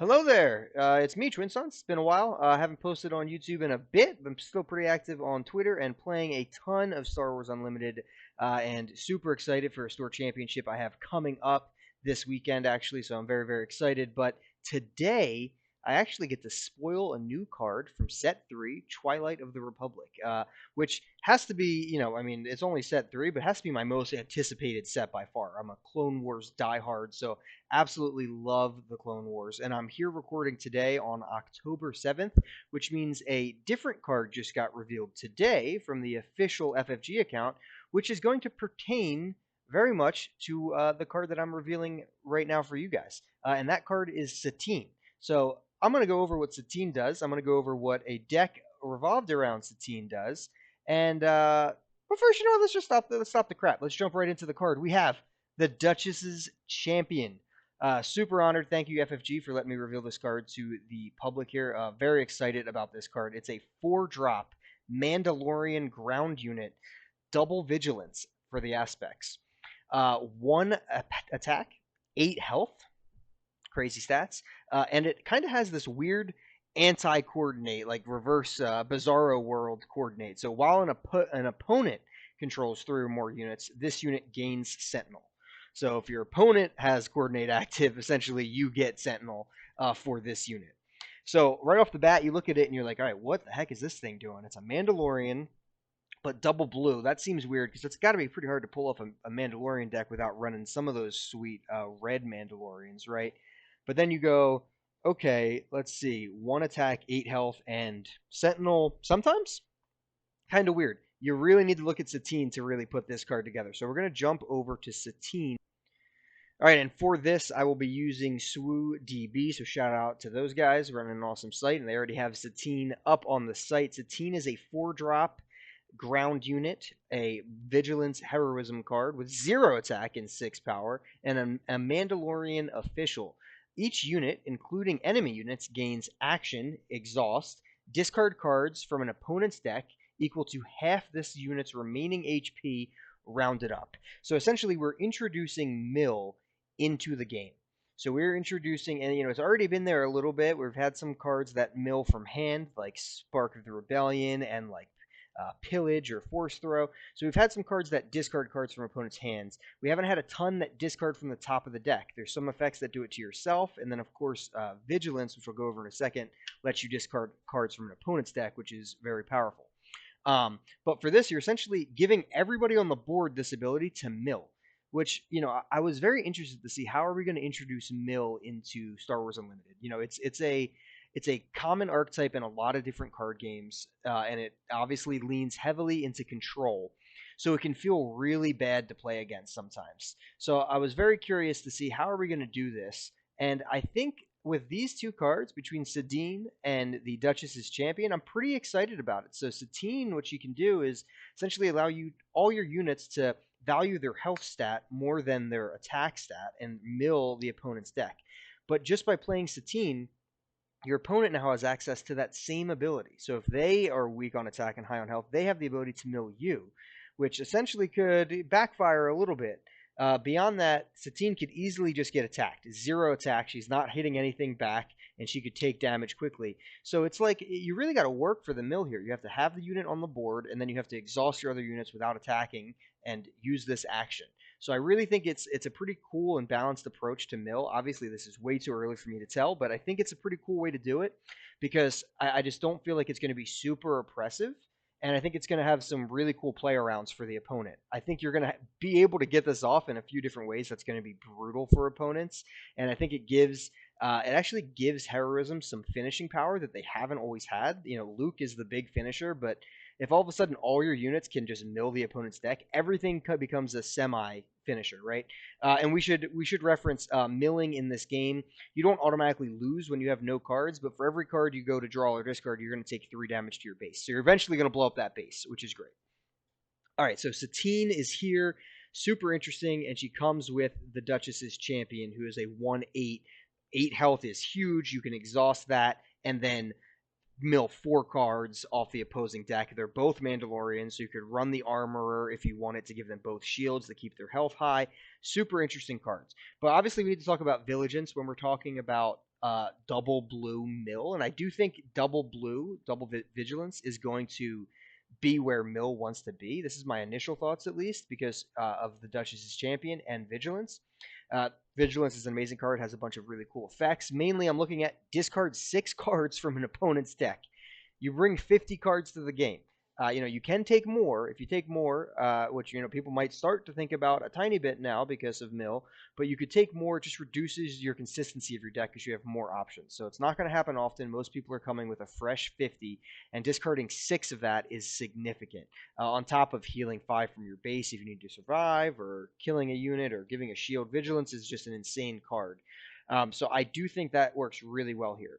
Hello there. It's me, Twin Sons. It's been a while. I haven't posted on YouTube in a bit, but I'm still pretty active on Twitter and playing a ton of Star Wars Unlimited. And super excited for a store championship I have coming up this weekend, actually. So I'm very, very excited. But today, I actually get to spoil a new card from Set 3, Twilight of the Republic, which has to be, I mean, it's only Set 3, but has to be my most anticipated set by far. I'm a Clone Wars diehard, so absolutely love the Clone Wars, and I'm here recording today on October 7th, which means a different card just got revealed today from the official FFG account, which is going to pertain very much to the card that I'm revealing right now for you guys. And that card is Satine. So I'm going to go over what Satine does. I'm going to go over what a deck revolved around Satine does. And but first, let's just stop the crap. Let's jump right into the card. We have the Duchess's Champion. Super honored. Thank you, FFG, for letting me reveal this card to the public here. Very excited about this card. It's a 4-drop Mandalorian ground unit, double vigilance for the aspects. 1 attack, 8 health, crazy stats, and it kind of has this weird anti-coordinate, like reverse Bizarro World coordinate. So while an opponent controls 3 or more units, this unit gains Sentinel. So if your opponent has coordinate active, essentially you get Sentinel for this unit. So right off the bat, you look at it and you're like, all right, what the heck is this thing doing? It's a Mandalorian, but double blue. That seems weird because it's got to be pretty hard to pull off a Mandalorian deck without running some of those sweet red Mandalorians, right? But then you go, okay, let's see, 1 attack, 8 health, and Sentinel sometimes? Kind of weird. You really need to look at Satine to really put this card together. So we're going to jump over to Satine. All right, and for this, I will be using SWODB, so shout out to those guys running an awesome site, and they already have Satine up on the site. Satine is a 4-drop ground unit, a Vigilance Heroism card with 0 attack and 6 power, and a Mandalorian official. Each unit, including enemy units, gains action, exhaust, discard cards from an opponent's deck equal to half this unit's remaining HP rounded up. So essentially, we're introducing mill into the game. So we're introducing, and it's already been there a little bit. We've had some cards that mill from hand, like Spark of the Rebellion and like Pillage or Force Throw. So we've had some cards that discard cards from opponents' hands. We haven't had a ton that discard from the top of the deck. There's some effects that do it to yourself, and then of course Vigilance, which we'll go over in a second, lets you discard cards from an opponent's deck, which is very powerful. But for this, you're essentially giving everybody on the board this ability to mill, which, I was very interested to see how are we going to introduce mill into Star Wars Unlimited. It's a common archetype in a lot of different card games, and it obviously leans heavily into control. So it can feel really bad to play against sometimes. So I was very curious to see how are we going to do this. And I think with these 2 cards, between Satine and the Duchess's Champion, I'm pretty excited about it. So Satine, what you can do is essentially allow all your units to value their health stat more than their attack stat and mill the opponent's deck. But just by playing Satine, your opponent now has access to that same ability. So if they are weak on attack and high on health, they have the ability to mill you, which essentially could backfire a little bit. Beyond that, Satine could easily just get attacked. 0 attack, she's not hitting anything back, and she could take damage quickly. So it's like you really got to work for the mill here. You have to have the unit on the board, and then you have to exhaust your other units without attacking and use this action. So I really think it's a pretty cool and balanced approach to mill. Obviously, this is way too early for me to tell, but I think it's a pretty cool way to do it because I just don't feel like it's going to be super oppressive. And I think it's going to have some really cool play arounds for the opponent. I think you're going to be able to get this off in a few different ways that's going to be brutal for opponents. And I think it actually gives Heroism some finishing power that they haven't always had. Luke is the big finisher, but if all of a sudden all your units can just mill the opponent's deck, everything becomes a semi-finisher, right? And we should reference milling in this game. You don't automatically lose when you have no cards, but for every card you go to draw or discard, you're going to take 3 damage to your base. So you're eventually going to blow up that base, which is great. All right, so Satine is here, super interesting, and she comes with the Duchess's Champion, who is a 1/8. 8 health is huge. You can exhaust that, and then mill 4 cards off the opposing deck. They're both Mandalorians, so you could run the Armorer if you wanted to give them both shields to keep their health high. Super interesting cards. But obviously, we need to talk about Vigilance when we're talking about double blue mill, and I do think double blue, vigilance is going to be where Mill wants to be. This is my initial thoughts, at least, because of the Duchess's champion and vigilance. Vigilance is an amazing card, has a bunch of really cool effects. Mainly, I'm looking at discard 6 cards from an opponent's deck. You bring 50 cards to the game. You can take more. If you take more, which people might start to think about a tiny bit now because of Mill, but you could take more. It just reduces your consistency of your deck because you have more options. So it's not going to happen often. Most people are coming with a fresh 50, and discarding 6 of that is significant. On top of healing 5 from your base if you need to survive, or killing a unit, or giving a shield. Vigilance is just an insane card. So I do think that works really well here.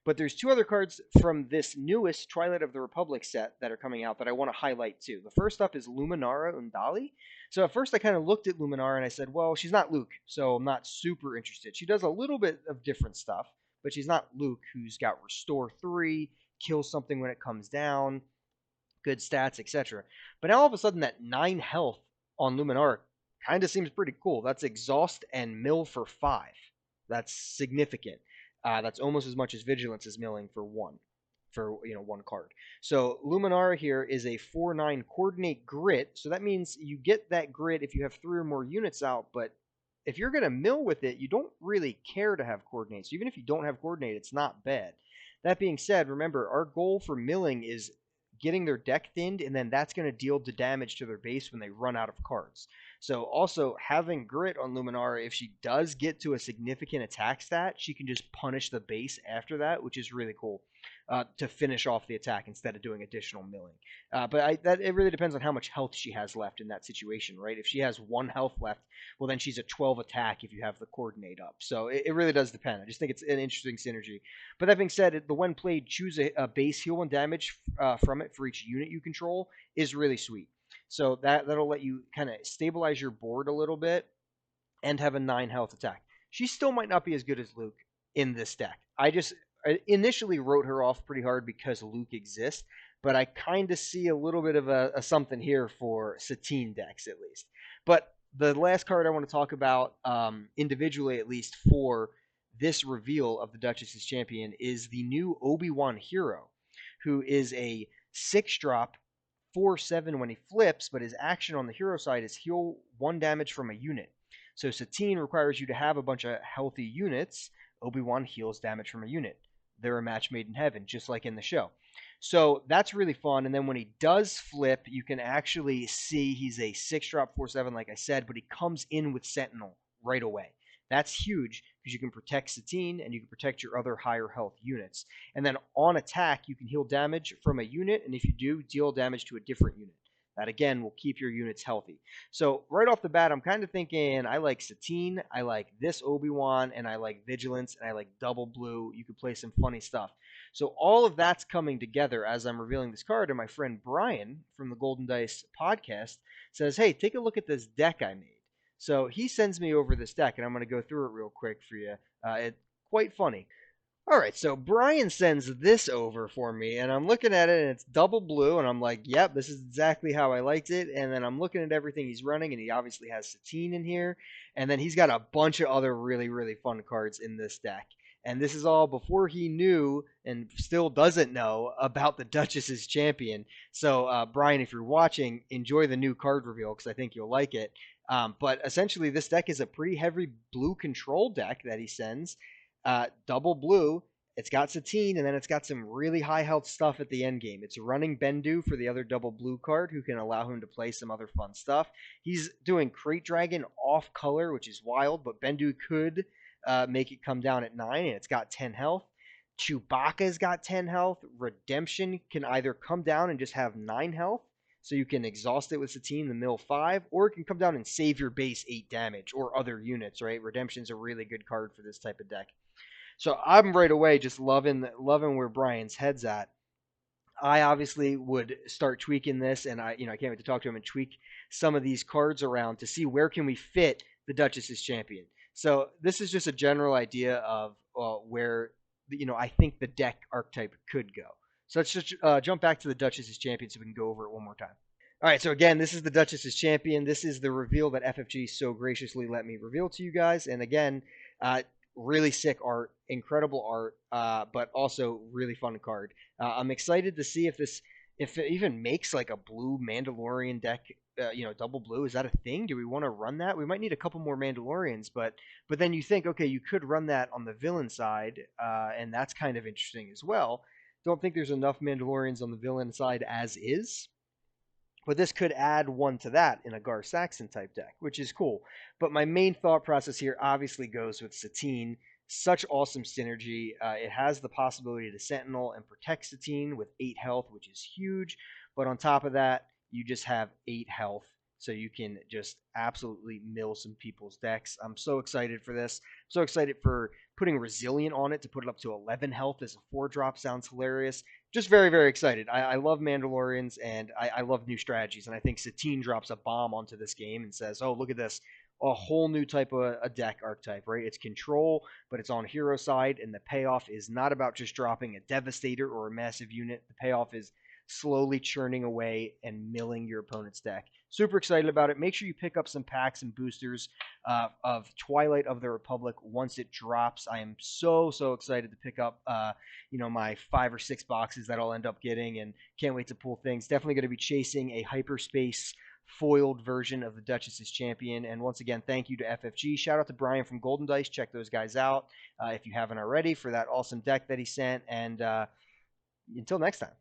But there's 2 other cards from this newest Twilight of the Republic set that are coming out that I want to highlight too. The first up is Luminara Undali. So at first I kind of looked at Luminara and I said, well, she's not Luke, so I'm not super interested. She does a little bit of different stuff, but she's not Luke, who's got Restore 3, kill something when it comes down, good stats, etc. But now all of a sudden that 9 health on Luminara kind of seems pretty cool. That's Exhaust and Mill for 5. That's significant. That's almost as much as Vigilance is milling for one card. So Luminara here is a 4/9 coordinate grit. So that means you get that grit if you have 3 or more units out, but if you're going to mill with it, you don't really care to have coordinate. So even if you don't have coordinate, it's not bad. That being said, remember, our goal for milling is getting their deck thinned, and then that's going to deal the damage to their base when they run out of cards. So also having grit on Luminara, if she does get to a significant attack stat, she can just punish the base after that, which is really cool, to finish off the attack instead of doing additional milling. It really depends on how much health she has left in that situation, right? If she has 1 health left, well, then she's a 12 attack if you have the coordinate up. So it really does depend. I just think it's an interesting synergy. But that being said, the when played, choose a base heal 1 damage from it for each unit you control is really sweet. So that'll let you kind of stabilize your board a little bit and have a 9 health attack. She still might not be as good as Luke in this deck. I initially wrote her off pretty hard because Luke exists, but I kind of see a little bit of a something here for Satine decks, at least. But the last card I want to talk about, individually at least, for this reveal of the Duchess's champion is the new Obi-Wan hero, who is a 6-drop 4/7 when he flips, but his action on the hero side is heal 1 damage from a unit. So Satine requires you to have a bunch of healthy units. Obi-Wan heals damage from a unit. They're a match made in heaven, just like in the show. So that's really fun. And then when he does flip, you can actually see he's a 6-drop 4/7, like I said, but he comes in with Sentinel right away. That's huge because you can protect Satine and you can protect your other higher health units. And then on attack, you can heal damage from a unit, and if you do, deal damage to a different unit. That, again, will keep your units healthy. So right off the bat, I'm kind of thinking I like Satine, I like this Obi-Wan, and I like Vigilance, and I like Double Blue. You could play some funny stuff. So all of that's coming together as I'm revealing this card, and my friend Brian from the Golden Dice podcast says, hey, take a look at this deck I made. So he sends me over this deck, and I'm going to go through it real quick for you. It's quite funny. All right, so Brian sends this over for me, and I'm looking at it, and it's double blue, and I'm like, yep, this is exactly how I liked it. And then I'm looking at everything he's running, and he obviously has Satine in here, and then he's got a bunch of other really, really fun cards in this deck. And this is all before he knew, and still doesn't know, about the Duchess's champion. So, Brian, if you're watching, enjoy the new card reveal, because I think you'll like it. But essentially, this deck is a pretty heavy blue control deck that he sends. Double blue. It's got Satine, and then it's got some really high health stuff at the end game. It's running Bendu for the other double blue card, who can allow him to play some other fun stuff. He's doing Crate Dragon off color, which is wild, but Bendu could make it come down at 9, and it's got 10 health. Chewbacca's got 10 health. Redemption can either come down and just have 9 health, so you can exhaust it with Satine, the mill 5, or it can come down and save your base 8 damage, or other units, right? Redemption's a really good card for this type of deck. So I'm right away just loving where Brian's head's at. I obviously would start tweaking this, and I can't wait to talk to him and tweak some of these cards around to see where can we fit the Duchess's champion. So this is just a general idea of where I think the deck archetype could go. So let's just jump back to the Duchess's champion so we can go over it one more time. All right, so again, this is the Duchess's champion. This is the reveal that FFG so graciously let me reveal to you guys. And again, really sick art. incredible art, but also really fun card. I'm excited to see if it even makes like a blue Mandalorian deck. Double blue, is that a thing? Do we want to run that? We might need a couple more Mandalorians, but then you think, okay, you could run that on the villain side, and that's kind of interesting as well. Don't think there's enough Mandalorians on the villain side as is, but this could add one to that in a Gar Saxon type deck, which is cool. But my main thought process here obviously goes with Satine. Such awesome synergy. It has the possibility to Sentinel and protect Satine with 8 health, which is huge. But on top of that, you just have 8 health, so you can just absolutely mill some people's decks. I'm so excited for this. I'm so excited for putting Resilient on it to put it up to 11 health as a 4-drop. Sounds hilarious. Just very, very excited. I love Mandalorians, and I love new strategies. And I think Satine drops a bomb onto this game and says, oh, look at this. A whole new type of a deck archetype, right? It's control, but it's on hero side, and the payoff is not about just dropping a Devastator or a massive unit. The payoff is slowly churning away and milling your opponent's deck. Super excited about it. Make sure you pick up some packs and boosters of Twilight of the Republic once it drops. I am so, so excited to pick up my 5 or 6 boxes that I'll end up getting, and can't wait to pull things. Definitely going to be chasing a hyperspace foiled version of the Duchess's Champion. And once again, thank you to FFG. Shout out to Brian from Golden Dice. Check those guys out if you haven't already for that awesome deck that he sent. And until next time.